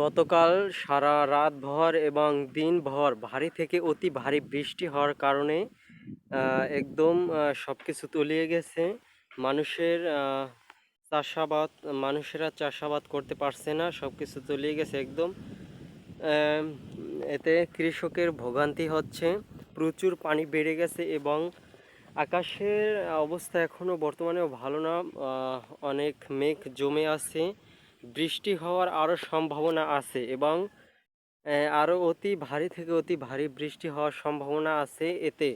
গতকাল সারা রাতভর এবং দিনভর ভারী থেকে অতি ভারী বৃষ্টি হওয়ার কারণে একদম সবকিছু তলিয়ে গেছে। মানুষের চাষাবাদ মানুষেরা চাষাবাদ করতে পারছে না, সবকিছু তলিয়ে গেছে একদম। আম, এতে কৃষকের ভোগান্তি হচ্ছে, প্রচুর পানি বেড়ে গেছে এবং আকাশের অবস্থা এখনও বর্তমানেও ভালো না। অনেক মেঘ জমে আছে, বৃষ্টি হওয়ার আরও সম্ভাবনা আছে এবং আরও অতি ভারী থেকে অতি ভারী বৃষ্টি হওয়ার সম্ভাবনা আছে। এতে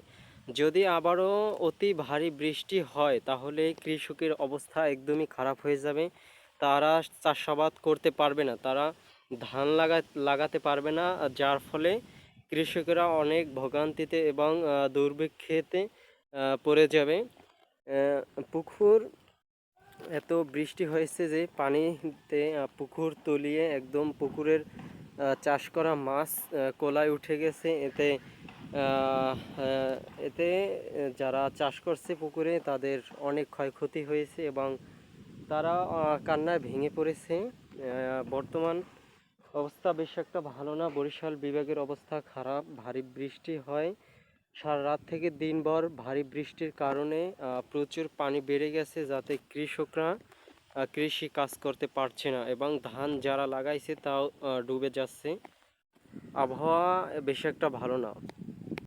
যদি আবারও অতি ভারী বৃষ্টি হয় তাহলে কৃষকের অবস্থা একদমই খারাপ হয়ে যাবে। তারা চাষাবাদ করতে পারবে না, তারা ধান লাগাতে পারবে না, যার ফলে কৃষকেরা অনেক ভোগান্তিতে এবং দুর্ভিক্ষেতে পড়ে যাবে। পুকুর এত বৃষ্টি হয়েছে যে পানিতে পুকুর তলিয়ে একদম পুকুরের চাষ করা মাছ কোলায় উঠে গেছে। এতে যারা চাষ করছে পুকুরে তাদের অনেক ক্ষয়ক্ষতি হয়েছে এবং তারা কান্নায় ভেঙে পড়েছে। বর্তমান অবস্থা বেশ একটা ভালো না, বরিশাল বিভাগের অবস্থা খারাপ। ভারী বৃষ্টি হয়, সারা রাত থেকে দিনভর ভারী বৃষ্টির কারণে প্রচুর পানি বেড়ে গেছে, যাতে কৃষকরা কৃষি কাজ করতে পারছে না এবং ধান যারা লাগাইছে তাও ডুবে যাচ্ছে। আবহাওয়া বেশ একটা ভালো না।